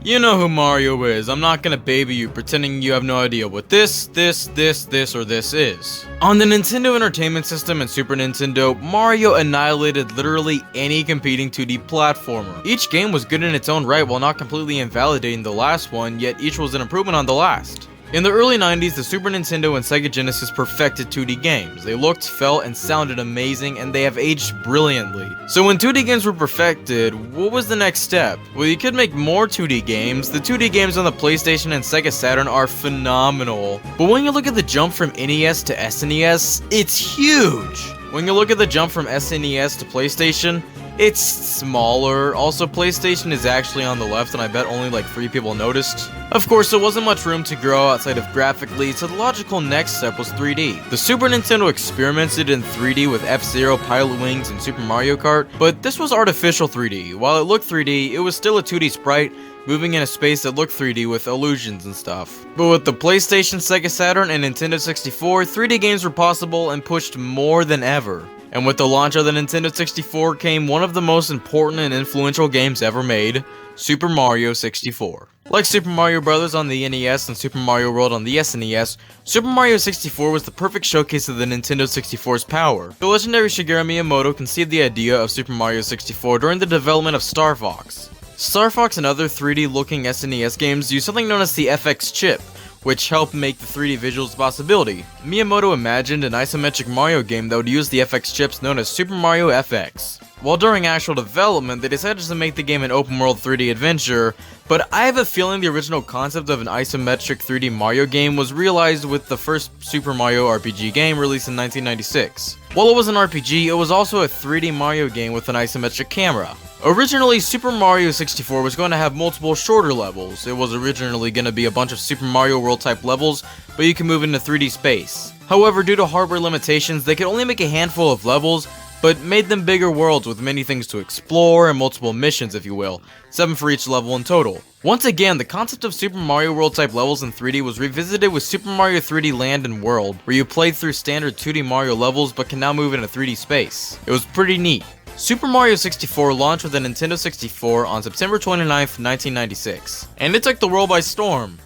You know who Mario is. I'm not gonna baby you pretending you have no idea what this, or this is. On the Nintendo Entertainment System and Super Nintendo, Mario annihilated literally any competing 2D platformer. Each game was good in its own right while not completely invalidating the last one, yet each was an improvement on the last. In the early 90s, the Super Nintendo and Sega Genesis perfected 2D games. They looked, felt, and sounded amazing, and they have aged brilliantly. So when 2D games were perfected, what was the next step? Well, you could make more 2D games. The 2D games on the PlayStation and Sega Saturn are phenomenal. But when you look at the jump from NES to SNES, it's huge! When you look at the jump from SNES to PlayStation, it's smaller. Also, PlayStation is actually on the left, and I bet only like 3 people noticed. Of course, there wasn't much room to grow outside of graphically, so the logical next step was 3D. The Super Nintendo experimented in 3D with F-Zero, Pilot Wings, and Super Mario Kart, but this was artificial 3D. While it looked 3D, it was still a 2D sprite, moving in a space that looked 3D with illusions and stuff. But with the PlayStation, Sega Saturn, and Nintendo 64, 3D games were possible and pushed more than ever. And with the launch of the Nintendo 64 came one of the most important and influential games ever made, Super Mario 64. Like Super Mario Bros. On the NES and Super Mario World on the SNES, Super Mario 64 was the perfect showcase of the Nintendo 64's power. The legendary Shigeru Miyamoto conceived the idea of Super Mario 64 during the development of Star Fox. Star Fox and other 3D-looking SNES games use something known as the FX chip, which helped make the 3D visuals a possibility. Miyamoto imagined an isometric Mario game that would use the FX chips known as Super Mario FX. While during actual development, they decided to make the game an open-world 3D adventure, but I have a feeling the original concept of an isometric 3D Mario game was realized with the first Super Mario RPG game released in 1996. While it was an RPG, it was also a 3D Mario game with an isometric camera. Originally, Super Mario 64 was going to have multiple shorter levels. It was originally going to be a bunch of Super Mario World type levels, but you can move into 3D space. However, due to hardware limitations, they could only make a handful of levels, but made them bigger worlds with many things to explore and multiple missions, if you will, 7 for each level in total. Once again, the concept of Super Mario World type levels in 3D was revisited with Super Mario 3D Land and World, where you played through standard 2D Mario levels but can now move into 3D space. It was pretty neat. Super Mario 64 launched with the Nintendo 64 on September 29th, 1996, and it took the world by storm.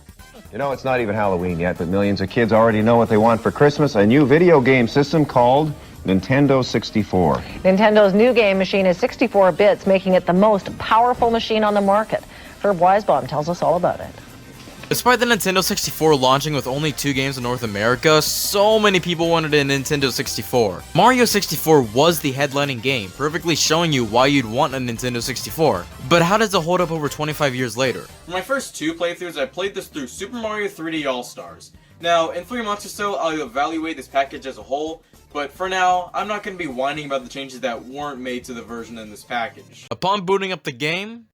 You know, it's not even Halloween yet, but millions of kids already know what they want for Christmas, a new video game system called Nintendo 64. Nintendo's new game machine is 64 bits, making it the most powerful machine on the market. Herb Weisbaum tells us all about it. Despite the Nintendo 64 launching with only 2 games in North America, so many people wanted a Nintendo 64. Mario 64 was the headlining game, perfectly showing you why you'd want a Nintendo 64. But how does it hold up over 25 years later? For my first 2 playthroughs, I played this through Super Mario 3D All-Stars. Now, in 3 months or so, I'll evaluate this package as a whole, but for now, I'm not going to be whining about the changes that weren't made to the version in this package. Upon booting up the game,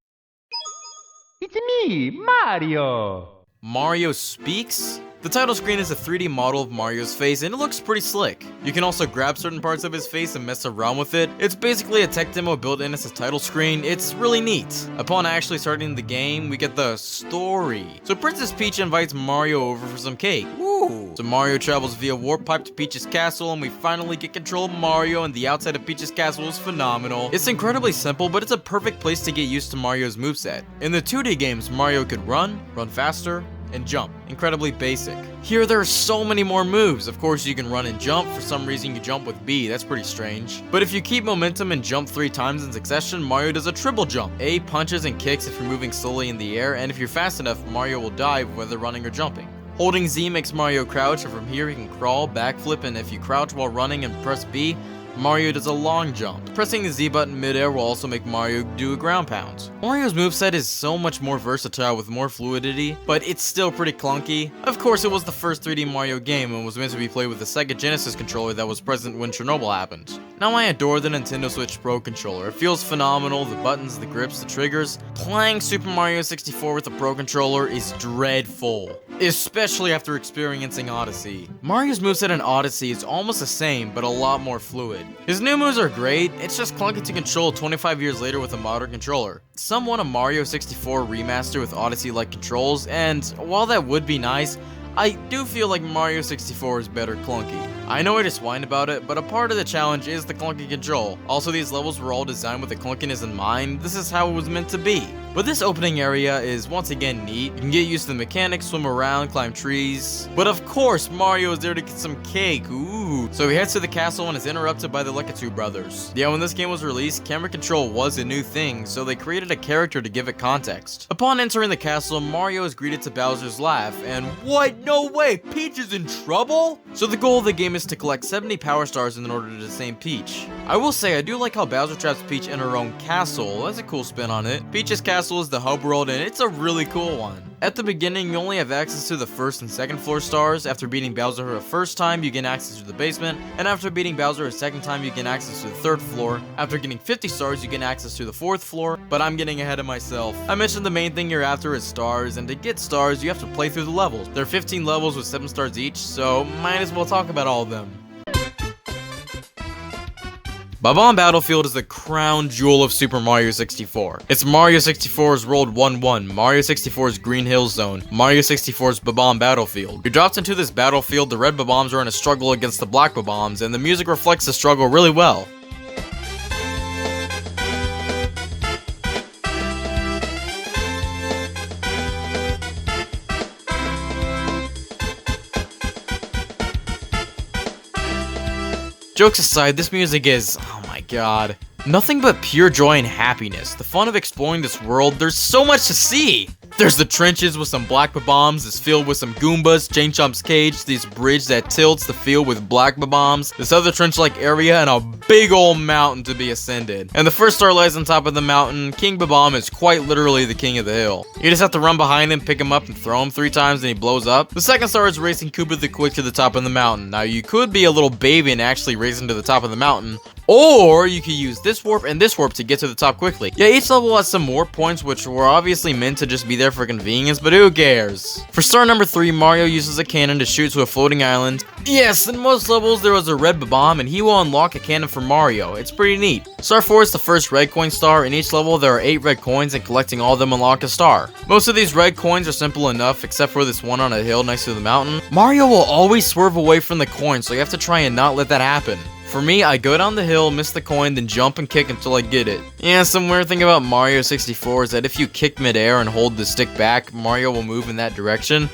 It's me, Mario! Mario speaks? The title screen is a 3D model of Mario's face and it looks pretty slick. You can also grab certain parts of his face and mess around with it. It's basically a tech demo built in as a title screen. It's really neat. Upon actually starting the game, we get the story. So Princess Peach invites Mario over for some cake. Woo! So Mario travels via warp pipe to Peach's castle and we finally get control of Mario, and the outside of Peach's castle is phenomenal. It's incredibly simple, but it's a perfect place to get used to Mario's moveset. In the 2D games, Mario could run faster, and jump. Incredibly basic. Here there are so many more moves. Of course you can run and jump. For some reason you jump with B, that's pretty strange. But if you keep momentum and jump 3 times in succession, Mario does a triple jump. A punches and kicks if you're moving slowly in the air, and if you're fast enough, Mario will dive whether running or jumping. Holding Z makes Mario crouch, and from here he can crawl, backflip, and if you crouch while running and press B, Mario does a long jump. Pressing the Z button mid-air will also make Mario do a ground pound. Mario's moveset is so much more versatile with more fluidity, but it's still pretty clunky. Of course, it was the first 3D Mario game and was meant to be played with the Sega Genesis controller that was present when Chernobyl happened. Now I adore the Nintendo Switch Pro controller. It feels phenomenal, the buttons, the grips, the triggers. Playing Super Mario 64 with the Pro controller is dreadful, especially after experiencing Odyssey. Mario's moveset in Odyssey is almost the same, but a lot more fluid. His new moves are great, it's just clunky to control 25 years later with a modern controller. Some want a Mario 64 remaster with Odyssey-like controls, and while that would be nice, I do feel like Mario 64 is better clunky. I know I just whined about it, but a part of the challenge is the clunky control. Also, these levels were all designed with the clunkiness in mind. This is how it was meant to be. But this opening area is once again neat. You can get used to the mechanics, swim around, climb trees. But of course, Mario is there to get some cake. Ooh. So he heads to the castle and is interrupted by the Nicus brothers. Yeah, when this game was released, camera control was a new thing, so they created a character to give it context. Upon entering the castle, Mario is greeted to Bowser's laugh, and what? No way! Peach is in trouble? So the goal of the game is to collect 70 power stars in order to tame Peach. I will say, I do like how Bowser traps Peach in her own castle. That's a cool spin on it. Peach's castle is the hub world, and it's a really cool one. At the beginning, you only have access to the first and second floor stars. After beating Bowser a first time, you gain access to the basement. And after beating Bowser a second time, you gain access to the third floor. After getting 50 stars, you gain access to the fourth floor. But I'm getting ahead of myself. I mentioned the main thing you're after is stars, and to get stars, you have to play through the levels. There are 15 levels with 7 stars each, so might as well talk about all of them. Bob-omb Battlefield is the crown jewel of Super Mario 64. It's Mario 64's World 1-1, Mario 64's Green Hill Zone, Mario 64's Bob-omb Battlefield. You're dropped into this battlefield, the red Bob-ombs are in a struggle against the black Bob-ombs, and the music reflects the struggle really well. Jokes aside, this music is, oh my god, nothing but pure joy and happiness. The fun of exploring this world, there's so much to see! There's the trenches with some black bombs, this field with some Goombas, Chain Chomp's cage, this bridge that tilts the field with black bombs, this other trench-like area, and a big old mountain to be ascended. And the first star lies on top of the mountain. King Bob-omb is quite literally the king of the hill. You just have to run behind him, pick him up, and throw him 3 times and he blows up. The second star is racing Koopa the Quick to the top of the mountain. Now you could be a little baby and actually racing to the top of the mountain, or you could use this warp and this warp to get to the top quickly. Yeah, each level has some warp points which were obviously meant to just be there for convenience, but who cares? For star number 3, Mario uses a cannon to shoot to a floating island. Yes, in most levels there was a red Bob-omb and he will unlock a cannon for Mario. It's pretty neat. Star 4 is the first red coin star. In each level there are 8 red coins and collecting all of them unlock a star. Most of these red coins are simple enough except for this one on a hill next to the mountain. Mario will always swerve away from the coin, so you have to try and not let that happen. For me, I go down the hill, miss the coin, then jump and kick until I get it. Yeah, some weird thing about Mario 64 is that if you kick midair and hold the stick back, Mario will move in that direction.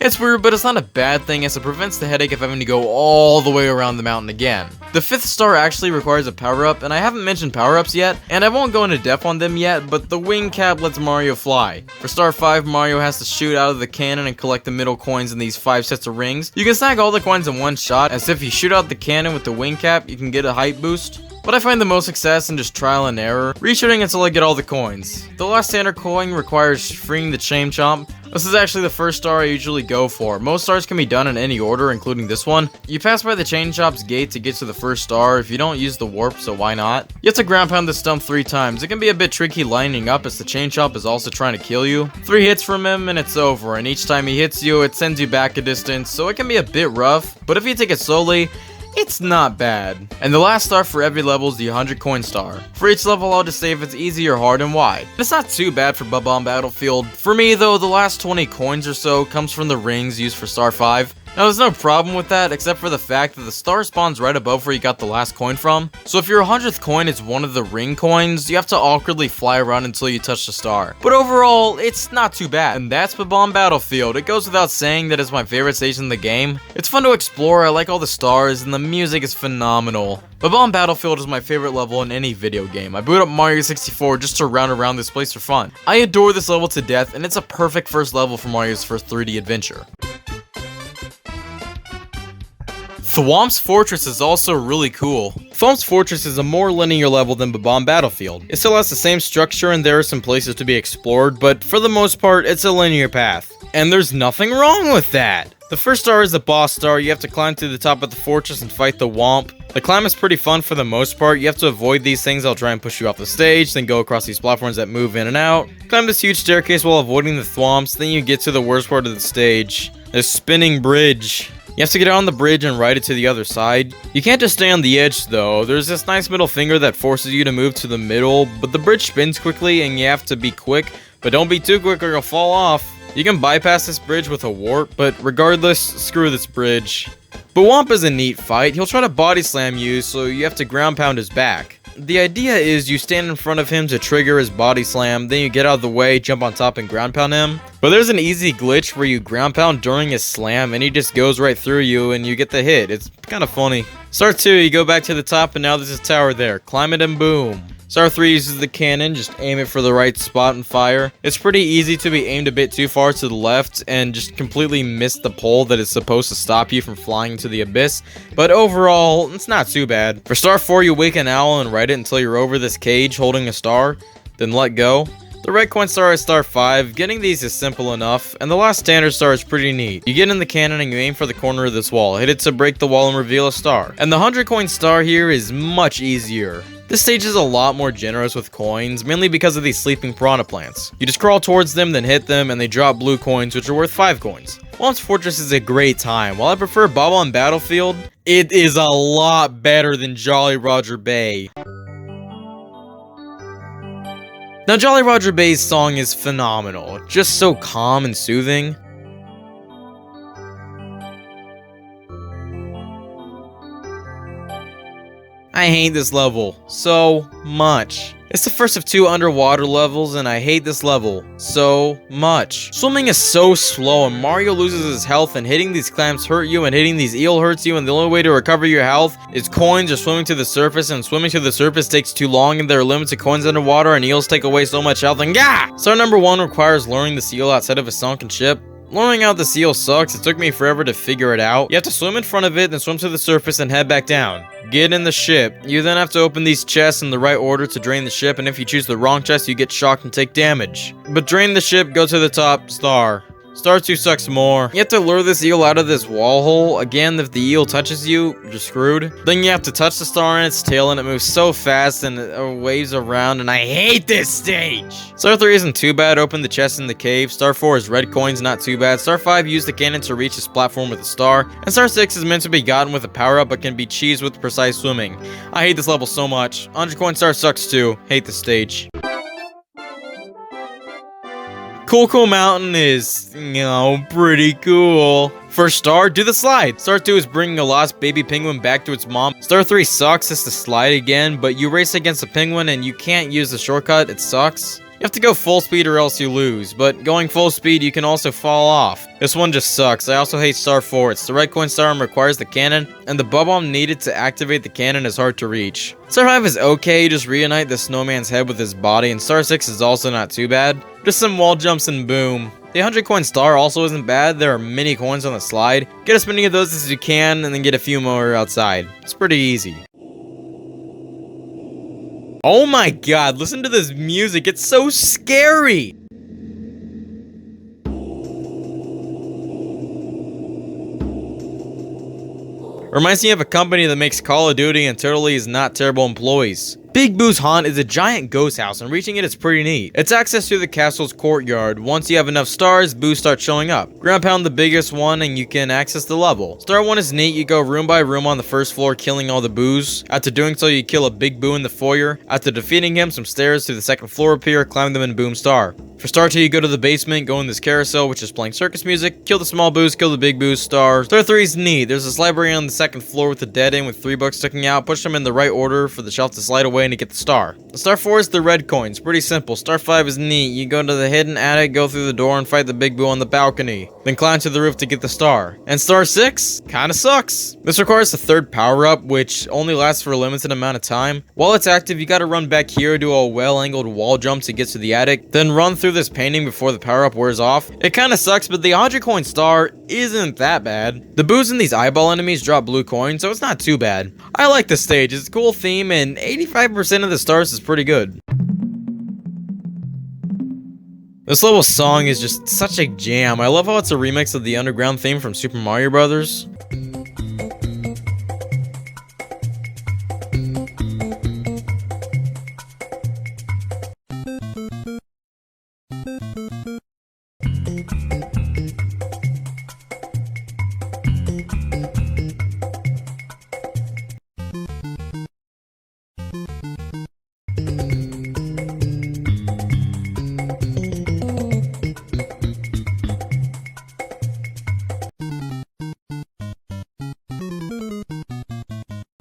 It's weird, but it's not a bad thing as it prevents the headache of having to go all the way around the mountain again. The 5th star actually requires a power-up, and I haven't mentioned power-ups yet, and I won't go into depth on them yet, but the wing cap lets Mario fly. For star 5, Mario has to shoot out of the cannon and collect the middle coins in these 5 sets of rings. You can snag all the coins in one shot, as if you shoot out the cannon with the wing cap, you can get a height boost. But I find the most success in just trial and error, reshooting until I get all the coins. The last standard coin requires freeing the Chain Chomp. This is actually the first star I usually go for. Most stars can be done in any order, including this one. You pass by the Chain Chomp's gate to get to the first star. If you don't use the warp, so why not? You have to ground pound the stump 3 times. It can be a bit tricky lining up as the Chain Chomp is also trying to kill you. 3 hits from him and it's over, and each time he hits you, it sends you back a distance, so it can be a bit rough, but if you take it slowly, it's not bad. And the last star for every level is the 100 coin star. For each level, I'll just say if it's easy or hard and why. It's not too bad for Bob-omb Battlefield. For me though, the last 20 coins or so comes from the rings used for star 5. Now there's no problem with that except for the fact that the star spawns right above where you got the last coin from. So if your 100th coin is one of the ring coins, you have to awkwardly fly around until you touch the star. But overall, it's not too bad. And that's Bob-omb Battlefield. It goes without saying that it's my favorite stage in the game. It's fun to explore, I like all the stars, and the music is phenomenal. Bob-omb Battlefield is my favorite level in any video game. I boot up Mario 64 just to round around this place for fun. I adore this level to death, and it's a perfect first level for Mario's first 3D adventure. Thwomp's Fortress is also really cool. Thwomp's Fortress is a more linear level than Bob-omb Battlefield. It still has the same structure and there are some places to be explored, but for the most part, it's a linear path. And there's nothing wrong with that! The first star is the boss star. You have to climb to the top of the fortress and fight the Thwomp. The climb is pretty fun for the most part. You have to avoid these things that'll try and push you off the stage, then go across these platforms that move in and out. Climb this huge staircase while avoiding the Thwomps, then you get to the worst part of the stage. The spinning bridge. You have to get on the bridge and ride it to the other side. You can't just stay on the edge though. There's this nice middle finger that forces you to move to the middle, but the bridge spins quickly and you have to be quick, but don't be too quick or you'll fall off. You can bypass this bridge with a warp, but regardless, screw this bridge. But Thwomp is a neat fight. He'll try to body slam you, so you have to ground pound his back. The idea is you stand in front of him to trigger his body slam, then you get out of the way, jump on top and ground pound him. But there's an easy glitch where you ground pound during his slam and he just goes right through you and you get the hit. It's kind of funny. Star 2, you go back to the top and now there's a tower there. Climb it and boom. Star 3 uses the cannon, just aim it for the right spot and fire. It's pretty easy to be aimed a bit too far to the left and just completely miss the pole that is supposed to stop you from flying into the abyss, but overall, it's not too bad. For Star 4, you wake an owl and ride it until you're over this cage holding a star, then let go. The red coin star is Star 5, getting these is simple enough, and the last standard star is pretty neat. You get in the cannon and you aim for the corner of this wall, hit it to break the wall and reveal a star. And the 100 coin star here is much easier. This stage is a lot more generous with coins, mainly because of these sleeping piranha plants. You just crawl towards them, then hit them, and they drop blue coins, which are worth 5 coins. Whomp's Fortress is a great time. While I prefer Bob on Battlefield, it is a lot better than Jolly Roger Bay. Now, Jolly Roger Bay's song is phenomenal, just so calm and soothing. I hate this level so much. It's the first of 2 underwater levels and I hate this level so much. Swimming is so slow and Mario loses his health, and hitting these clams hurt you and hitting these eel hurts you, and the only way to recover your health is coins or swimming to the surface, and swimming to the surface takes too long and there are limited coins underwater and eels take away so much health, and gah! Star number 1 requires luring the seal outside of a sunken ship. Luring out the seal sucks. It took me forever to figure it out. You have to swim in front of it, then swim to the surface and head back down. Get in the ship. You then have to open these chests in the right order to drain the ship, and if you choose the wrong chest, you get shocked and take damage. But drain the ship, go to the top, star. Star 2 sucks more. You have to lure this eel out of this wall hole. Again, if the eel touches you, you're screwed. Then you have to touch the star in its tail and it moves so fast and it waves around, and I hate this stage! Star 3 isn't too bad. Open the chest in the cave. Star 4 is red coins, not too bad. Star 5 use the cannon to reach this platform with a star. And Star 6 is meant to be gotten with a power up but can be cheesed with precise swimming. I hate this level so much. 100 coin star sucks too. Hate this stage. Cool Mountain is, pretty cool. First star, do the slide. Star 2 is bringing a lost baby penguin back to its mom. Star 3 sucks, it's the slide again, but you race against a penguin and you can't use the shortcut, it sucks. You have to go full speed or else you lose, but going full speed you can also fall off. This one just sucks. I also hate Star 4. It's the red coin star and requires the cannon, and the bomb needed to activate the cannon is hard to reach. Star 5 is okay, you just reunite the snowman's head with his body, and Star 6 is also not too bad. Just some wall jumps and boom. The 100 coin star also isn't bad. There are many coins on the slide. Get as many of those as you can and then get a few more outside. It's pretty easy. Oh my god, listen to this music, it's so scary! Reminds me of a company that makes Call of Duty and totally is not terrible employees. Big Boo's haunt is a giant ghost house, and reaching it is pretty neat. It's access to the castle's courtyard. Once you have enough stars, boos start showing up. Ground pound the biggest one and you can access the level. Star 1 is neat. You go room by room on the first floor killing all the boos. After doing so, you kill a big boo in the foyer. After defeating him, some stairs to the second floor appear, climb them and boom star. For Star 2, you go to the basement, go in this carousel, which is playing circus music, kill the small boos, kill the big boos, star. Star 3 is neat. There's this library on the second floor with a dead end with 3 books sticking out. Push them in the right order for the shelf to slide away and to get the star. Star 4 is the red coins. Pretty simple. Star 5 is neat. You go to the hidden attic, go through the door, and fight the big boo on the balcony. Then climb to the roof to get the star. And Star 6 kinda sucks. This requires the 3rd power-up, which only lasts for a limited amount of time. While it's active, you gotta run back here, do a well-angled wall jump to get to the attic, then run through this painting before the power-up wears off. It kinda sucks, but the 100 coin star isn't that bad. The boos and these eyeball enemies drop blue coins, so it's not too bad. I like this stage. It's a cool theme, and 85% of the stars is pretty good. This level's song is just such a jam. I love how it's a remix of the underground theme from Super Mario Bros.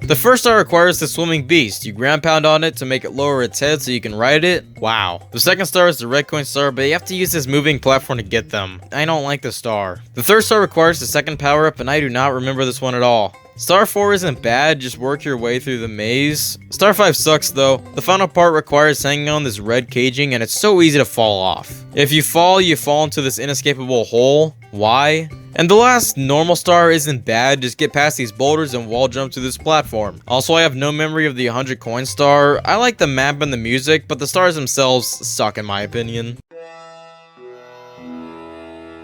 The first star requires the swimming beast. You ground pound on it to make it lower its head so you can ride it. Wow. The second star is the red coin star, but you have to use this moving platform to get them. I don't like the star. The third star requires the second power up, and I do not remember this one at all. Star 4 isn't bad, just work your way through the maze. Star 5 sucks though. The final part requires hanging on this red caging and it's so easy to fall off. If you fall into this inescapable hole. Why? And the last normal star isn't bad, just get past these boulders and wall jump to this platform. Also, I have no memory of the 100 coin star. I like the map and the music, but the stars themselves suck in my opinion.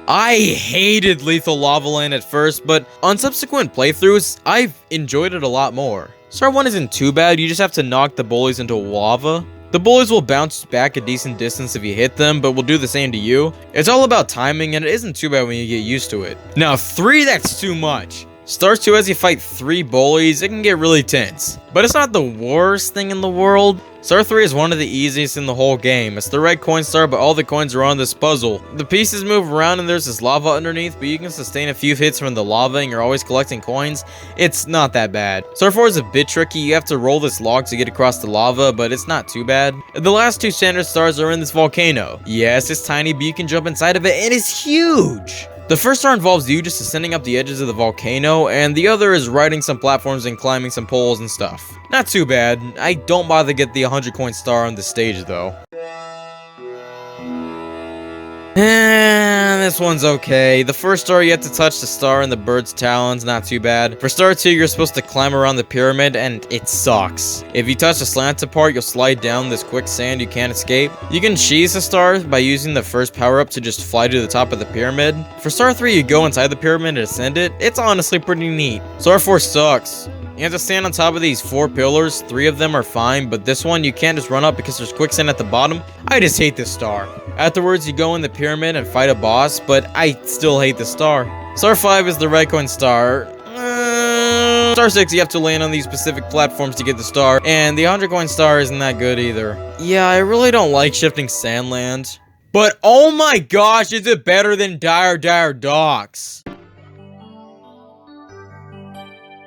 I hated Lethal Lava Land at first, but on subsequent playthroughs, I've enjoyed it a lot more. Star 1 isn't too bad, you just have to knock the bullies into lava. The bullies will bounce back a decent distance if you hit them, but will do the same to you. It's all about timing, and it isn't too bad when you get used to it. Now 3, that's too much. Star 2, as you fight 3 bullies, it can get really tense. But it's not the worst thing in the world. Star 3 is one of the easiest in the whole game. It's the red coin star, but all the coins are on this puzzle. The pieces move around and there's this lava underneath, but you can sustain a few hits from the lava and you're always collecting coins. It's not that bad. Star 4 is a bit tricky. You have to roll this log to get across the lava, but it's not too bad. The last 2 standard stars are in this volcano. Yes, it's tiny, but you can jump inside of it and it's huge. The first star involves you just ascending up the edges of the volcano, and the other is riding some platforms and climbing some poles and stuff. Not too bad. I don't bother to get the 100 coin star on the stage though. This one's okay. The first star, you have to touch the star in the bird's talons, not too bad. For star 2, you're supposed to climb around the pyramid, and it sucks. If you touch the slanted part, you'll slide down this quicksand you can't escape. You can cheese the star by using the first power-up to just fly to the top of the pyramid. For star 3, you go inside the pyramid and ascend it. It's honestly pretty neat. Star 4 sucks. You have to stand on top of these 4 pillars. 3 of them are fine, but this one you can't just run up because there's quicksand at the bottom. I just hate this star. Afterwards, you go in the pyramid and fight a boss, but I still hate the star. Star 5 is the red coin star. Star 6, you have to land on these specific platforms to get the star, and the 100 coin star isn't that good either. Yeah, I really don't like shifting sandland. But oh my gosh, is it better than Dire Docks?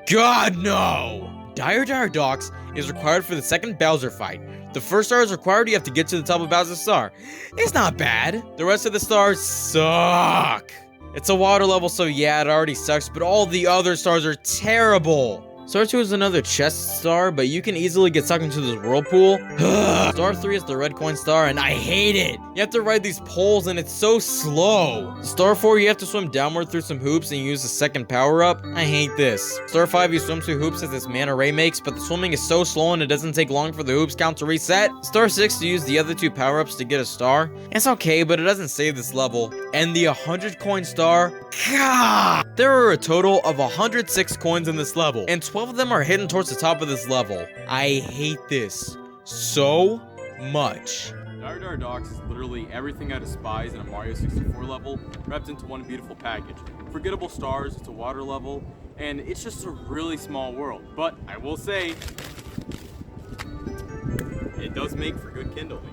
God, no! Dire Docks is required for the second Bowser fight. The first star is required, you have to get to the top of Bowser's star. It's not bad. The rest of the stars suck. It's a water level, so yeah, it already sucks, but all the other stars are terrible. Star 2 is another chest star, but you can easily get sucked into this whirlpool. Star 3 is the red coin star, and I hate it. You have to ride these poles, and it's so slow. Star 4, you have to swim downward through some hoops and use the second power-up. I hate this. Star 5, you swim through hoops as this mana ray makes, but the swimming is so slow and it doesn't take long for the hoops count to reset. Star 6, you use the other 2 power-ups to get a star. It's okay, but it doesn't save this level. And the 100 coin star, God! There are a total of 106 coins in this level, and 12 of them are hidden towards the top of this level. I hate this so much. Dire Docks is literally everything I despise in a Mario 64 level, wrapped into one beautiful package. Forgettable stars, it's a water level, and it's just a really small world. But I will say, it does make for good kindling.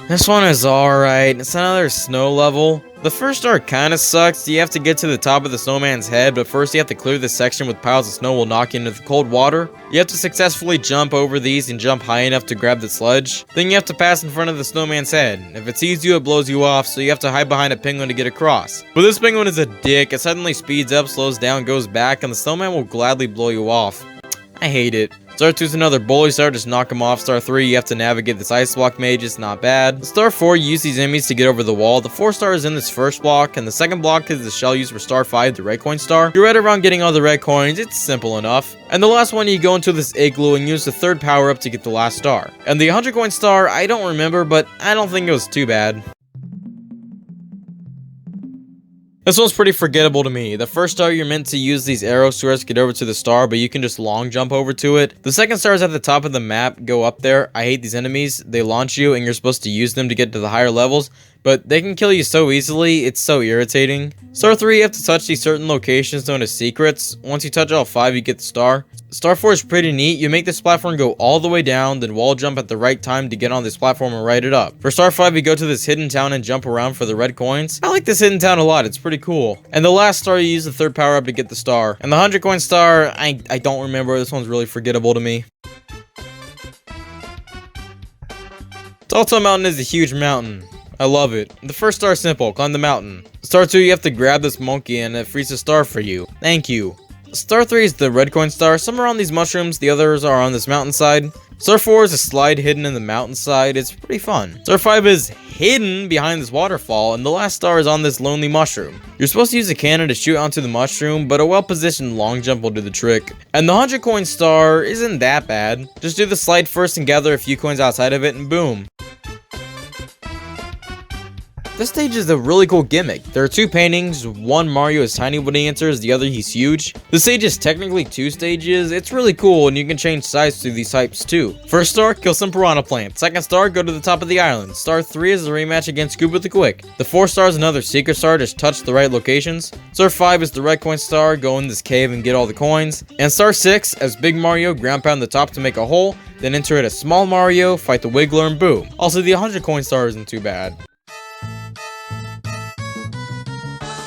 This one is alright. It's another snow level. The first star kinda sucks. You have to get to the top of the snowman's head, but first you have to clear this section with piles of snow will knock you into the cold water. You have to successfully jump over these and jump high enough to grab the sludge. Then you have to pass in front of the snowman's head. If it sees you, it blows you off, so you have to hide behind a penguin to get across. But this penguin is a dick. It suddenly speeds up, slows down, goes back, and the snowman will gladly blow you off. I hate it. Star 2 is another bully star, just knock him off. Star 3, you have to navigate this ice block mage, it's not bad. Star 4, you use these enemies to get over the wall. The 4 star is in this first block, and the second block is the shell used for Star 5, the red coin star. You're right around getting all the red coins, it's simple enough. And the last one, you go into this igloo and use the third power up to get the last star. And the 100 coin star, I don't remember, but I don't think it was too bad. This one's pretty forgettable to me. The first star, you're meant to use these arrows to get over to the star, but you can just long jump over to it. The second star is at the top of the map. Go up there. I hate these enemies. They launch you, and you're supposed to use them to get to the higher levels, but they can kill you so easily. It's so irritating. Star 3, you have to touch these certain locations known as secrets. Once you touch all 5, you get the star. Star 4 is pretty neat. You make this platform go all the way down, then wall jump at the right time to get on this platform and ride it up. For Star 5, you go to this hidden town and jump around for the red coins. I like this hidden town a lot, it's pretty cool. And the last star, you use the third power up to get the star. And the 100 coin star, I don't remember, this one's really forgettable to me. Tall Mountain is a huge mountain. I love it. The first star is simple, climb the mountain. Star 2, you have to grab this monkey and it frees a star for you. Thank you. Star 3 is the red coin star. Some are on these mushrooms, the others are on this mountainside. Star 4 is a slide hidden in the mountainside. It's pretty fun. Star 5 is hidden behind this waterfall, and the last star is on this lonely mushroom. You're supposed to use a cannon to shoot onto the mushroom, but a well-positioned long jump will do the trick. And the 100 coin star isn't that bad. Just do the slide first and gather a few coins outside of it, and boom. This stage is a really cool gimmick. There are two paintings, one Mario is tiny when he enters, the other he's huge. The stage is technically two stages. It's really cool and you can change size through these types too. First star, kill some piranha plants. Second star, go to the top of the island. Star 3 is a rematch against Scuba the Quick. The 4th star is another secret star, just touch the right locations. Star 5 is the red coin star, go in this cave and get all the coins. And Star 6, as Big Mario, ground pound the top to make a hole, then enter it as Small Mario, fight the Wiggler, and boom. Also, the 100 coin star isn't too bad.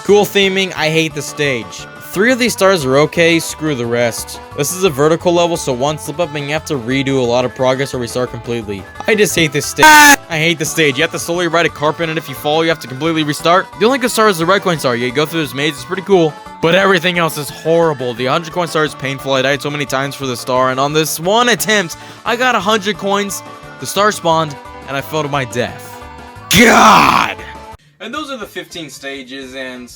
Cool theming, I hate the stage. 3 of these stars are okay, screw the rest. This is a vertical level, so one slip up and you have to redo a lot of progress or restart completely. I just hate this stage. I hate the stage. You have to slowly ride a carpet and if you fall, you have to completely restart. The only good star is the red coin star. You go through this maze, it's pretty cool. But everything else is horrible. The 100 coin star is painful. I died so many times for the star, and on this one attempt, I got 100 coins, the star spawned, and I fell to my death. God! And those are the 15 stages, and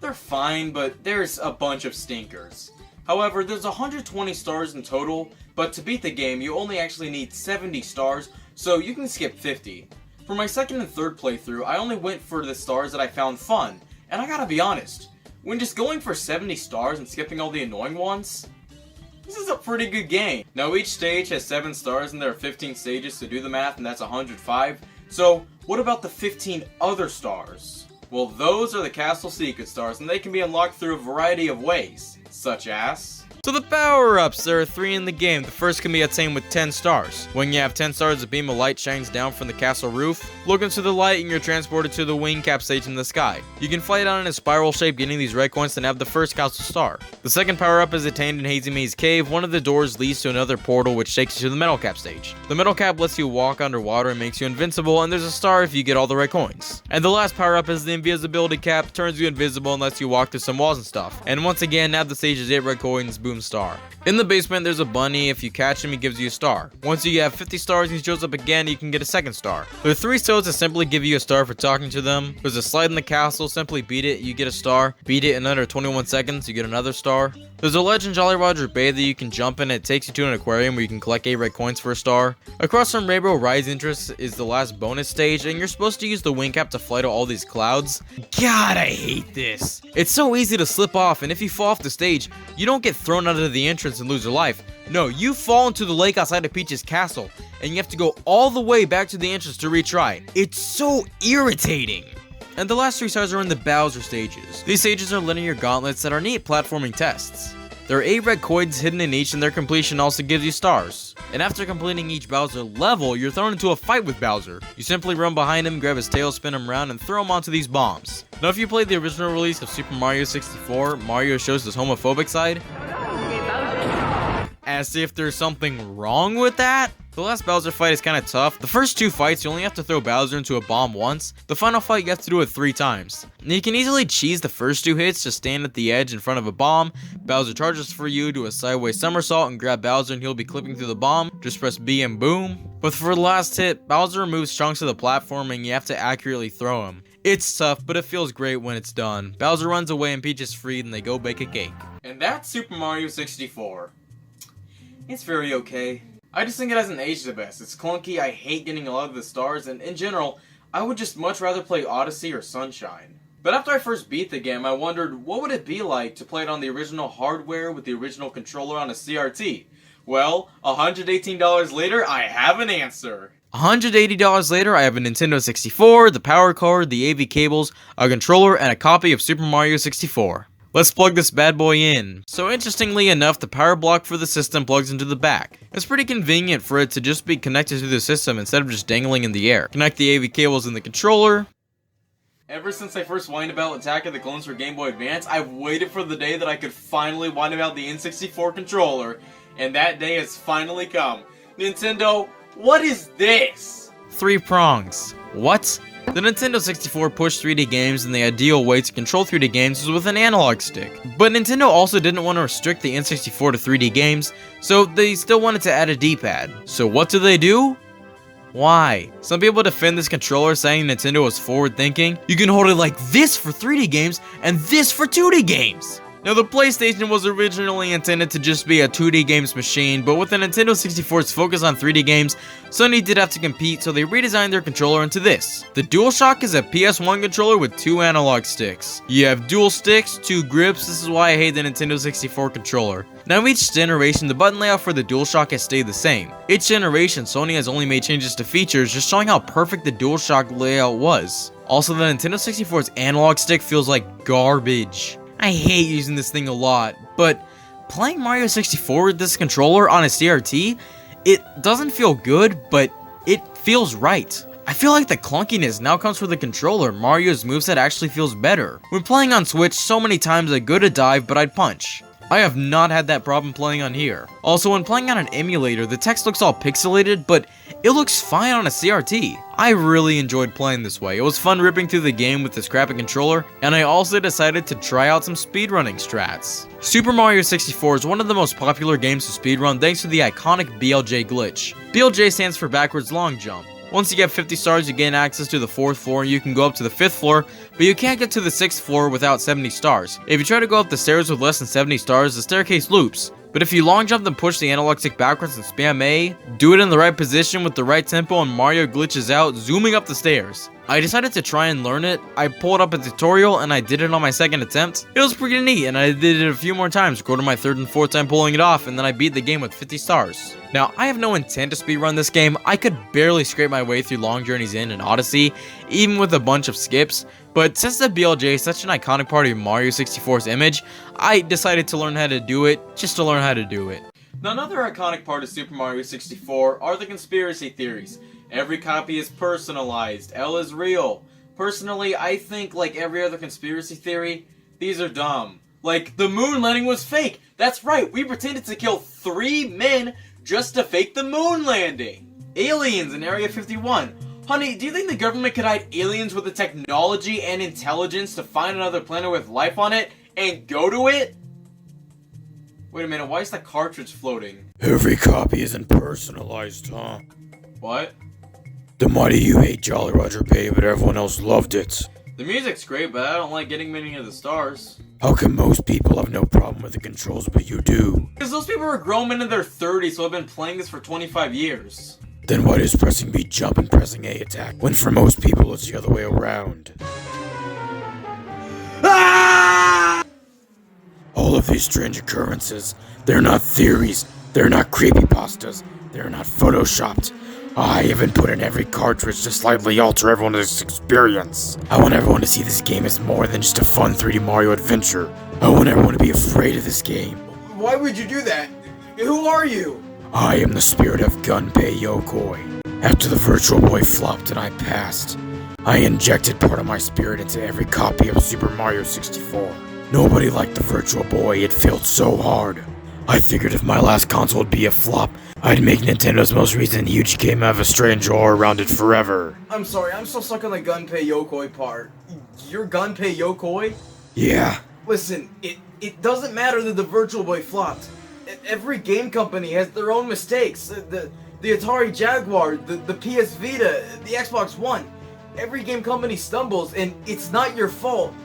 they're fine, but there's a bunch of stinkers. However, there's 120 stars in total, but to beat the game, you only actually need 70 stars, so you can skip 50. For my second and third playthrough, I only went for the stars that I found fun, and I gotta be honest, when just going for 70 stars and skipping all the annoying ones, this is a pretty good game. Now each stage has 7 stars and there are 15 stages to do the math, and that's 105. So, what about the 15 other stars? Well, those are the Castle Secret stars, and they can be unlocked through a variety of ways, such as... So the power-ups, there are 3 in the game. The first can be attained with 10 stars. When you have 10 stars, a beam of light shines down from the castle roof. Look into the light and you're transported to the wing cap stage in the sky. You can fly down in a spiral shape, getting these red coins, and have the first castle star. The second power-up is attained in Hazy Maze Cave. One of the doors leads to another portal which takes you to the metal cap stage. The metal cap lets you walk underwater and makes you invincible, and there's a star if you get all the red coins. And the last power-up is the invisibility cap, turns you invisible and lets you walk through some walls and stuff. And once again, now the stage is 8 red coins, boom, star. In the basement, there's a bunny. If you catch him, he gives you a star. Once you have 50 stars and he shows up again, you can get a second star. There are 3 stones that simply give you a star for talking to them. There's a slide in the castle, simply beat it, you get a star. Beat it in under 21 seconds, you get another star. There's a ledge in Jolly Roger Bay that you can jump in. It takes you to an aquarium where you can collect 8 red coins for a star. Across from Rainbow Rise Interest is the last bonus stage, and you're supposed to use the wing cap to fly to all these clouds. God, I hate this. It's so easy to slip off, and if you fall off the stage, you don't get thrown out of the entrance and lose your life. No, you fall into the lake outside of Peach's castle, and you have to go all the way back to the entrance to retry. It's so irritating. And the last 3 stars are in the Bowser stages. These stages are linear gauntlets that are neat platforming tests. There are 8 red coins hidden in each, and their completion also gives you stars. And after completing each Bowser level, you're thrown into a fight with Bowser. You simply run behind him, grab his tail, spin him around, and throw him onto these bombs. Now if you played the original release of Super Mario 64, Mario shows his homophobic side. As if there's something wrong with that? The last Bowser fight is kinda tough. The first 2 fights, you only have to throw Bowser into a bomb once. The final fight, you have to do it 3 times. Now you can easily cheese the first 2 hits, just stand at the edge in front of a bomb. Bowser charges for you, do a sideways somersault, and grab Bowser and he'll be clipping through the bomb. Just press B and boom. But for the last hit, Bowser removes chunks of the platform and you have to accurately throw him. It's tough, but it feels great when it's done. Bowser runs away and Peach is freed and they go bake a cake. And that's Super Mario 64. It's very okay. I just think it hasn't aged the best. It's clunky, I hate getting a lot of the stars, and in general, I would just much rather play Odyssey or Sunshine. But after I first beat the game, I wondered what would it be like to play it on the original hardware with the original controller on a CRT? Well, $118 later, I have an answer. $180 later, I have a Nintendo 64, the power cord, the AV cables, a controller, and a copy of Super Mario 64. Let's plug this bad boy in. So interestingly enough, the power block for the system plugs into the back. It's pretty convenient for it to just be connected to the system instead of just dangling in the air. Connect the AV cables in the controller. Ever since I first whined about Attack of the Clones for Game Boy Advance, I've waited for the day that I could finally whine about the N64 controller, and that day has finally come. Nintendo, what is this? 3 prongs. What? The Nintendo 64 pushed 3D games, and the ideal way to control 3D games was with an analog stick. But Nintendo also didn't want to restrict the N64 to 3D games, so they still wanted to add a D-pad. So what do? Why? Some people defend this controller, saying Nintendo was forward-thinking. You can hold it like this for 3D games, and this for 2D games! Now, the PlayStation was originally intended to just be a 2D games machine, but with the Nintendo 64's focus on 3D games, Sony did have to compete, so they redesigned their controller into this. The DualShock is a PS1 controller with 2 analog sticks. You have dual sticks, 2 grips. This is why I hate the Nintendo 64 controller. Now, each generation, the button layout for the DualShock has stayed the same. Each generation, Sony has only made changes to features, just showing how perfect the DualShock layout was. Also, the Nintendo 64's analog stick feels like garbage. I hate using this thing a lot, but playing Mario 64 with this controller on a CRT, it doesn't feel good, but it feels right. I feel like the clunkiness now comes from the controller. Mario's moveset actually feels better. When playing on Switch, so many times I'd go to dive, but I'd punch. I have not had that problem playing on here. Also, when playing on an emulator, the text looks all pixelated, but it looks fine on a CRT. I really enjoyed playing this way. It was fun ripping through the game with this crappy controller, and I also decided to try out some speedrunning strats. Super Mario 64 is one of the most popular games to speedrun thanks to the iconic BLJ glitch. BLJ stands for backwards long jump. Once you get 50 stars, you gain access to the 4th floor, and you can go up to the 5th floor, but you can't get to the 6th floor without 70 stars. If you try to go up the stairs with less than 70 stars, the staircase loops. But if you long jump and push the analog stick backwards and spam A, do it in the right position with the right tempo, and Mario glitches out, zooming up the stairs. I decided to try and learn it. I pulled up a tutorial and I did it on my 2nd attempt. It was pretty neat, and I did it a few more times, recording my 3rd and 4th time pulling it off, and then I beat the game with 50 stars. Now, I have no intent to speedrun this game. I could barely scrape my way through Long Journey's End and Odyssey, even with a bunch of skips, but since the BLJ is such an iconic part of Mario 64's image, I decided to learn how to do it, just to learn how to do it. Now, another iconic part of Super Mario 64 are the conspiracy theories. Every copy is personalized. L is real. Personally, I think, like every other conspiracy theory, these are dumb. Like, the moon landing was fake. That's right, we pretended to kill 3 men just to fake the moon landing. Aliens in Area 51. Honey, do you think the government could hide aliens with the technology and intelligence to find another planet with life on it and go to it? Wait a minute, why is the cartridge floating? Every copy isn't personalized, huh? What? Then why do you hate Jolly Roger Bay, but everyone else loved it? The music's great, but I don't like getting many of the stars. How come most people have no problem with the controls, but you do? Because those people are grown men in their 30s, so I've been playing this for 25 years. Then why does pressing B jump and pressing A attack, when for most people it's the other way around? All of these strange occurrences, they're not theories, they're not creepypastas, they're not photoshopped. I even put in every cartridge to slightly alter everyone's experience. I want everyone to see this game as more than just a fun 3D Mario adventure. I want everyone to be afraid of this game. Why would you do that? Who are you? I am the spirit of Gunpei Yokoi. After the Virtual Boy flopped and I passed, I injected part of my spirit into every copy of Super Mario 64. Nobody liked the Virtual Boy, it failed so hard. I figured if my last console would be a flop, I'd make Nintendo's most recent huge game have a strange aura around it forever. I'm sorry, I'm still stuck on the Gunpei Yokoi part. You're Gunpei Yokoi? Yeah. Listen, it doesn't matter that the Virtual Boy flopped. Every game company has their own mistakes. The Atari Jaguar, the PS Vita, the Xbox One. Every game company stumbles, and it's not your fault.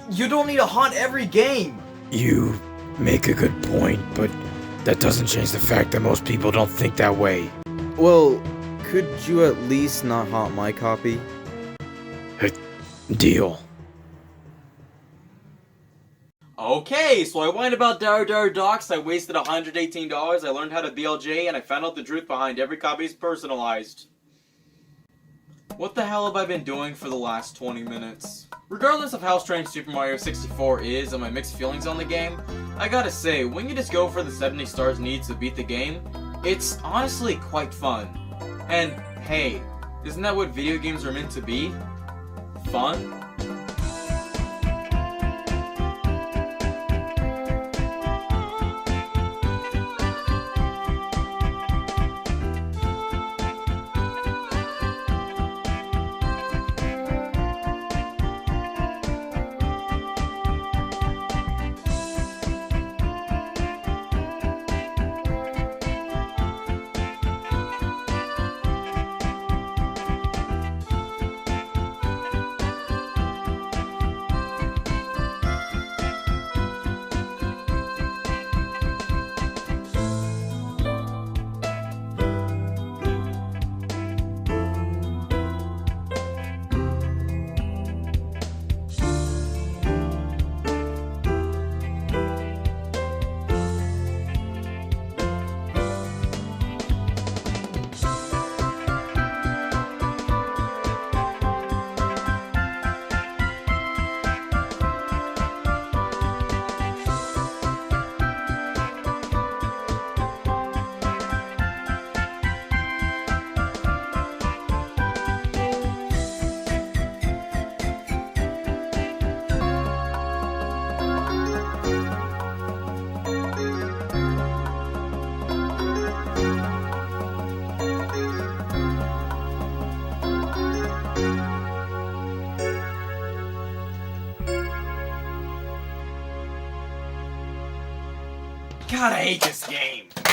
You don't need to haunt every game. You make a good point, but that doesn't change the fact that most people don't think that way. Well, could you at least not haunt my copy? Deal. Okay, so I whined about Docks, I wasted $118, I learned how to BLJ, and I found out the truth behind every copy's personalized. What the hell have I been doing for the last 20 minutes? Regardless of how strange Super Mario 64 is and my mixed feelings on the game, I gotta say, when you just go for the 70 stars needs to beat the game, it's honestly quite fun. And hey, isn't that what video games are meant to be? Fun? God, I hate this game.